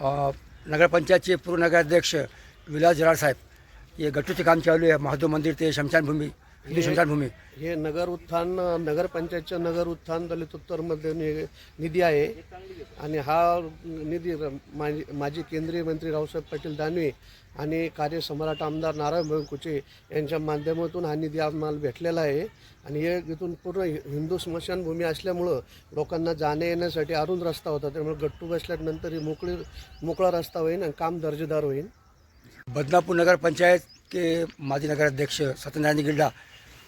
नगरपंचायतचे पूर्व नगराध्यक्ष विलास जराळ साहेब, हे गट्टूचे काम चालू आहे. महादेव मंदिर ते शमशानभूमी, हिंदू शमशानभूमी. हे नगर उत्थान, नगरपंचायतचं नगर उत्थान दलित उत्तरमध्ये निधी आहे आणि हा निधी माजी केंद्रीय मंत्री रावसाहेब पाटील दानवे आणि कार्यसम्राट आमदार नारायण कुचे यांच्या माध्यमातून हा निधी आम्हाला भेटलेला आहे. आणि हे इथून पूर्ण हिंदू स्मशानभूमी असल्यामुळं लोकांना जाण्या येण्यासाठी अरुंद रस्ता होता, त्यामुळे गट्टू बसल्यानंतर ही मोकळा रस्ता होईल आणि काम दर्जेदार होईल. बदनापुर नगर पंचायत के माजी नगराध्यक्ष सत्यनारायण गिल्डा,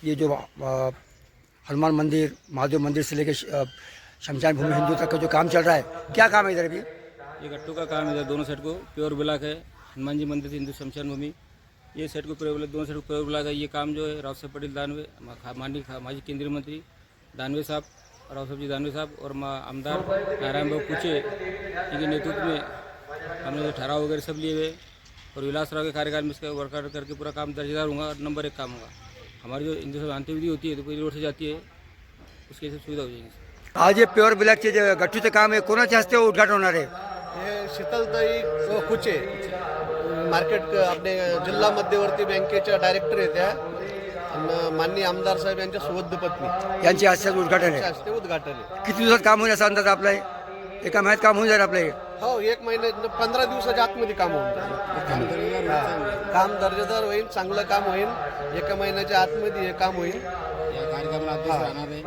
ये जो हनुमान मंदिर, महादेव मंदिर से लेकर शमशान भूमि हिंदू तक का जो काम चल रहा है, क्या काम है इधर अभी? ये गट्टू का काम है, इधर दोनों साइड को प्योर ब्लॉक है. हनुमान जी मंदिर से हिंदू शमशान भूमि, ये साइड को प्योर ब्लॉक, दोनों साइड को प्योर ब्लॉक है. ये काम जो है रावसाहेब पाटिल दानवे, माजी केंद्रीय मंत्री दानवे साहब, रावसाहेब जी दानवे साहब और आमदार नारायण कुचे इनके नेतृत्व में हमने ठहराव वगैरह सब लिए हुए और विलास राव के कार्यकाल में इसका वर्कआउट करके पूरा काम दर्जेदार होगा और नंबर 1 काम होगा. हमारी जो हिंदू अंत्यविधि होती है तो पूरी रोड से जाती है, उसकी सब सुविधा हो जाएगी. आज ये प्योर ब्लॅकचे जे गट्टूचे काम आहे, कोणाच्या हस्ते उद्घाटन होणार आहे? हे शीतलताई कुचे मार्केट आपले जिल्हा मध्यवर्ती बँकेच्या डायरेक्टर आहेत त्या, आणि माननीय आमदार साहेब यांच्या सुवद्ध पत्नी यांच्या हस्ते उद्घाटन आहे. हस्ते उद्घाटन आहे. किती दिवसात काम होईल असा अंदाज आपला आहे? एका महिन्यात काम होऊन जाईल आपलं हे? हो, 1 महिन्यात 15 दिवसाच्या आतमध्ये काम होऊन जाईल. काम दर्जेदार होईल, चांगलं काम होईल. 1 महिन्याच्या आतमध्ये हे काम होईल. या कार्यक्रमाला अध्यक्ष राहणार आहे